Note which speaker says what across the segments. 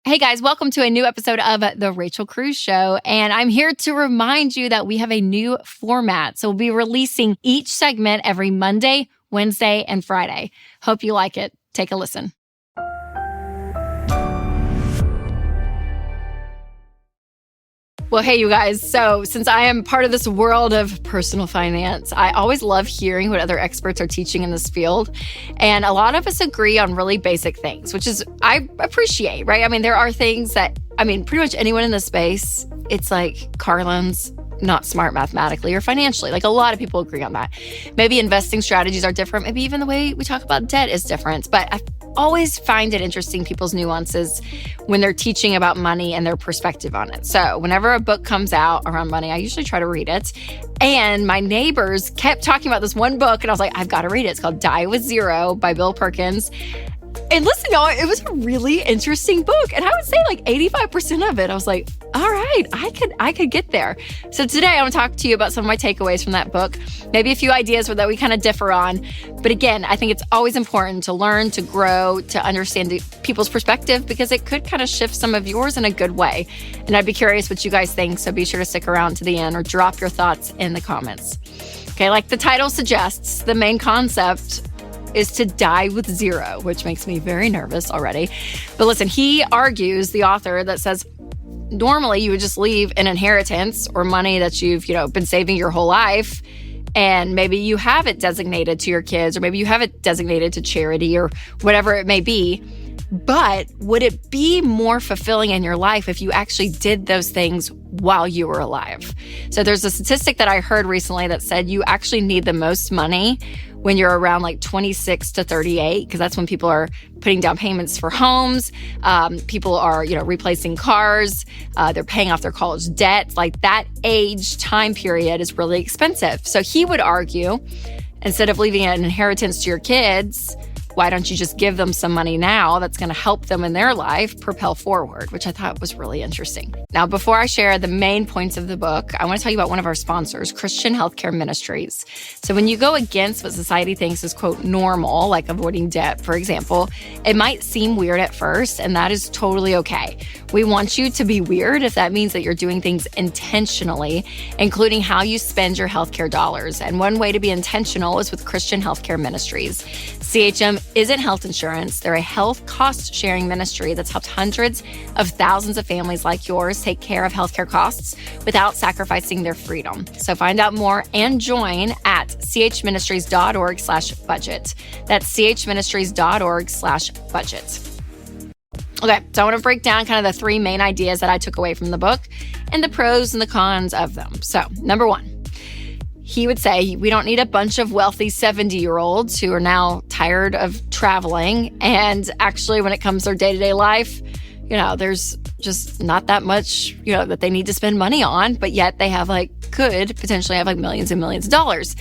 Speaker 1: Hey guys, welcome to a new episode of The Rachel Cruze Show. And I'm here to remind you that we have a new format. So we'll be releasing each segment every Monday, Wednesday, and Friday. Hope you like it. Take a listen. Well, hey, you guys. So since I am part of this world of personal finance, I always love hearing what other experts are teaching in this field. And a lot of us agree on really basic things, which is, I appreciate, right? I mean, there are things that, pretty much anyone in this space, it's like car loans, not smart mathematically or financially. Like a lot of people agree on that. Maybe investing strategies are different. Maybe even the way we talk about debt is different. But I always find it interesting, people's nuances when they're teaching about money and their perspective on it. So whenever a book comes out around money, I usually try to read it. And my neighbors kept talking about this one book, and I was like, I've got to read it. It's called Die with Zero by Bill Perkins. And listen, y'all, it was a really interesting book. And I would say like 85% of it, I was like, all right, I could get there. So today I want to talk to you about some of my takeaways from that book, maybe a few ideas that we kind of differ on. But again, I think it's always important to learn, to grow, to understand people's perspective, because it could kind of shift some of yours in a good way. And I'd be curious what you guys think. So be sure to stick around to the end or drop your thoughts in the comments. Okay, like the title suggests, the main concept is to die with zero, which makes me very nervous already. But listen, he argues, the author, that says normally you would just leave an inheritance or money that you've, been saving your whole life, and maybe you have it designated to your kids, or maybe you have it designated to charity or whatever it may be. But would it be more fulfilling in your life if you actually did those things while you were alive? So there's a statistic that I heard recently that said you actually need the most money when you're around like 26 to 38, because that's when people are putting down payments for homes. People are, replacing cars. They're paying off their college debt. Like that age time period is really expensive. So he would argue, instead of leaving an inheritance to your kids, why don't you just give them some money now that's going to help them in their life propel forward, which I thought was really interesting. Now, before I share the main points of the book, I want to tell you about one of our sponsors, Christian Healthcare Ministries. So when you go against what society thinks is, quote, normal, like avoiding debt, for example, it might seem weird at first, and that is totally okay. We want you to be weird if that means that you're doing things intentionally, including how you spend your healthcare dollars. And one way to be intentional is with Christian Healthcare Ministries. CHM isn't health insurance. They're a health cost-sharing ministry that's helped hundreds of thousands of families like yours take care of healthcare costs without sacrificing their freedom. So find out more and join at chministries.org/budget. That's chministries.org/budget. Okay, so I want to break down kind of the three main ideas that I took away from the book and the pros and the cons of them. So, number one, he would say we don't need a bunch of wealthy 70-year-olds who are now tired of traveling. And actually, when it comes to their day-to-day life, there's just not that much, that they need to spend money on, but yet they could potentially have millions and millions of dollars.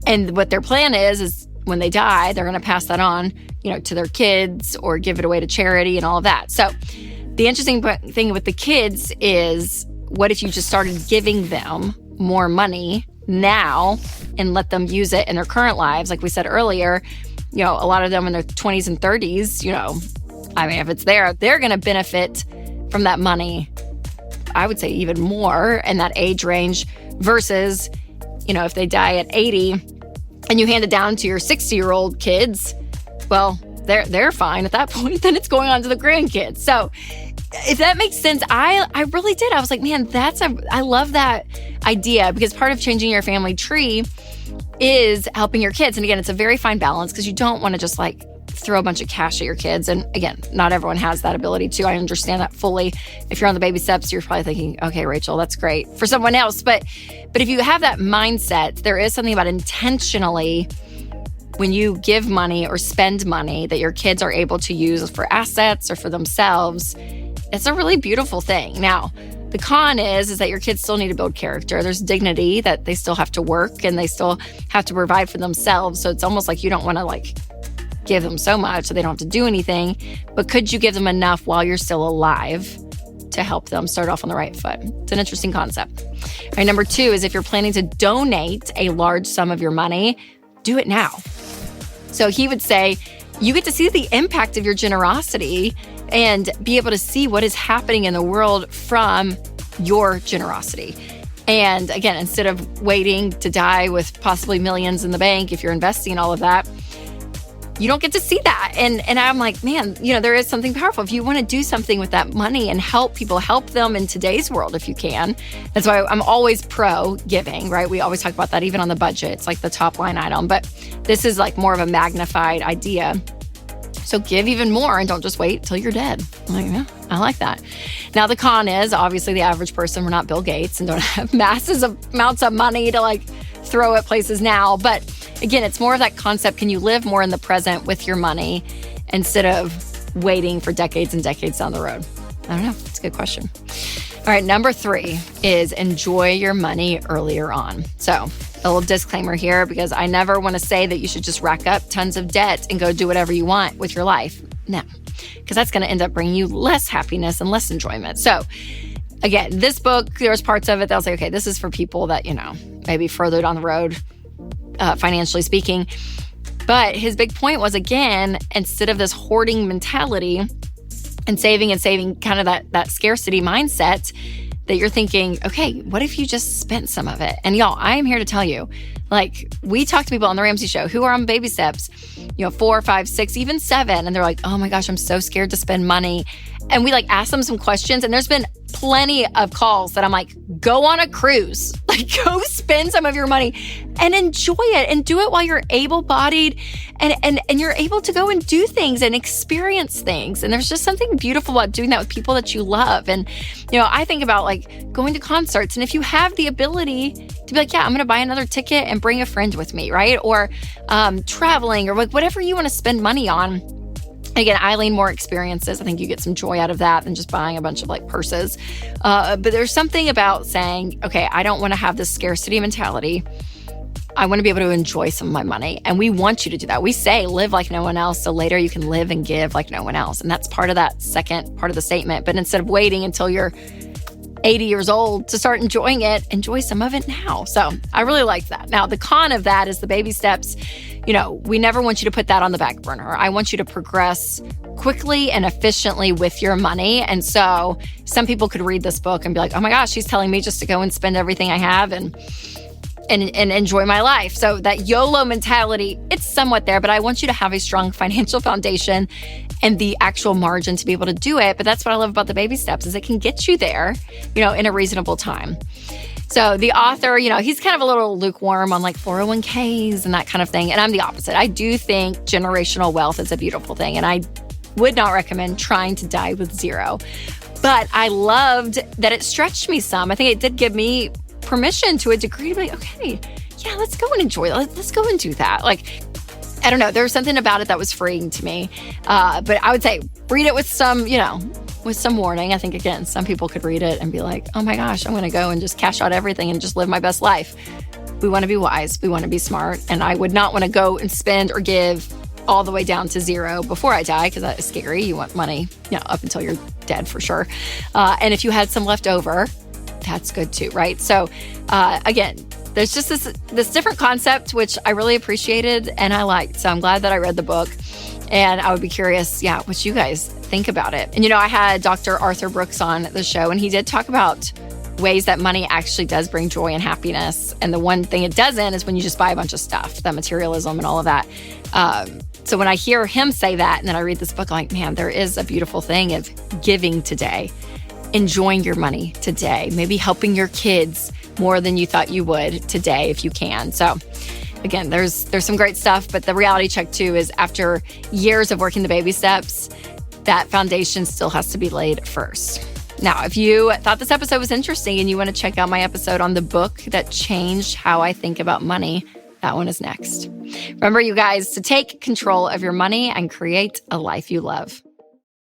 Speaker 1: And what their plan is when they die, they're going to pass that on, to their kids or give it away to charity and all of that. So the interesting thing with the kids is, what if you just started giving them more money now and let them use it in their current lives? Like we said earlier, a lot of them in their 20s and 30s, if it's there, they're going to benefit from that money, I would say even more in that age range versus, if they die at 80 and you hand it down to your 60-year-old kids, well, they're fine at that point. Then it's going on to the grandkids. So if that makes sense, I really did. I was like, man, I love that idea, because part of changing your family tree is helping your kids. And again, it's a very fine balance, because you don't want to just throw a bunch of cash at your kids. And again, not everyone has that ability to. I understand that fully. If you're on the baby steps, you're probably thinking, okay, Rachel, that's great for someone else. But if you have that mindset, there is something about intentionally, when you give money or spend money that your kids are able to use for assets or for themselves, it's a really beautiful thing. Now, the con is that your kids still need to build character. There's dignity that they still have to work and they still have to provide for themselves. So it's almost like you don't want to give them so much so they don't have to do anything. But could you give them enough while you're still alive to help them start off on the right foot? It's an interesting concept. All right, number two is, if you're planning to donate a large sum of your money, do it now. So he would say, you get to see the impact of your generosity and be able to see what is happening in the world from your generosity. And again, instead of waiting to die with possibly millions in the bank, if you're investing all of that, you don't get to see that. And I'm like, man, there is something powerful. If you want to do something with that money and help people, help them in today's world if you can. That's why I'm always pro giving, right? We always talk about that even on the budget. It's like the top line item. But this is like more of a magnified idea. So give even more and don't just wait till you're dead. I'm like, yeah, I like that. Now the con is obviously the average person, we're not Bill Gates and don't have massive amounts of money to like throw at places now. But again, it's more of that concept. Can you live more in the present with your money instead of waiting for decades and decades down the road? I don't know. It's a good question. All right, number 3 is enjoy your money earlier on. So a little disclaimer here, because I never want to say that you should just rack up tons of debt and go do whatever you want with your life. No, because that's going to end up bringing you less happiness and less enjoyment. So again, this book, there's parts of it that I'll say, okay, this is for people that, maybe further down the road, financially speaking. But his big point was, again, instead of this hoarding mentality and saving, kind of that scarcity mindset, that you're thinking, okay, what if you just spent some of it? And y'all, I am here to tell you, like, we talk to people on the Ramsey show who are on baby steps, 4, 5, 6, even 7. And they're like, oh my gosh, I'm so scared to spend money. And we ask them some questions. And there's been plenty of calls that I'm like, go on a cruise, go spend some of your money and enjoy it and do it while you're able-bodied and you're able to go and do things and experience things. And there's just something beautiful about doing that with people that you love. And, I think about going to concerts. And if you have the ability to be like, yeah, I'm going to buy another ticket and bring a friend with me, right? Or traveling or whatever you want to spend money on. Again, I lean more experiences. I think you get some joy out of that than just buying a bunch of purses. But there's something about saying, okay, I don't want to have this scarcity mentality. I want to be able to enjoy some of my money. And we want you to do that. We say live like no one else, so later you can live and give like no one else. And that's part of that second part of the statement. But instead of waiting until you're 80 years old to start enjoying it, enjoy some of it now. So I really like that. Now, the con of that is the baby steps. We never want you to put that on the back burner. I want you to progress quickly and efficiently with your money. And so some people could read this book and be like, oh my gosh, she's telling me just to go and spend everything I have and enjoy my life. So that YOLO mentality, it's somewhat there, but I want you to have a strong financial foundation and the actual margin to be able to do it. But that's what I love about the baby steps is it can get you there, in a reasonable time. So the author, he's kind of a little lukewarm on 401ks and that kind of thing. And I'm the opposite. I do think generational wealth is a beautiful thing. And I would not recommend trying to die with zero. But I loved that it stretched me some. I think it did give me permission to a degree to be like, okay, yeah, let's go and enjoy that. Let's go and do that. I don't know. There was something about it that was freeing to me. But I would say read it with some, with some warning. I think, again, some people could read it and be like, oh my gosh, I'm going to go and just cash out everything and just live my best life. We want to be wise. We want to be smart. And I would not want to go and spend or give all the way down to zero before I die, because that is scary. You want money, up until you're dead for sure. And if you had some left over, that's good too, right? So again, there's just this different concept, which I really appreciated and I liked. So I'm glad that I read the book. And I would be curious, what you guys think about it. And, I had Dr. Arthur Brooks on the show, and he did talk about ways that money actually does bring joy and happiness. And the one thing it doesn't is when you just buy a bunch of stuff, that materialism and all of that. So when I hear him say that, and then I read this book, I'm like, man, there is a beautiful thing of giving today, enjoying your money today, maybe helping your kids more than you thought you would today if you can. So again, there's some great stuff, but the reality check too is after years of working the baby steps, that foundation still has to be laid first. Now, if you thought this episode was interesting and you want to check out my episode on the book that changed how I think about money, that one is next. Remember, you guys, to take control of your money and create a life you love.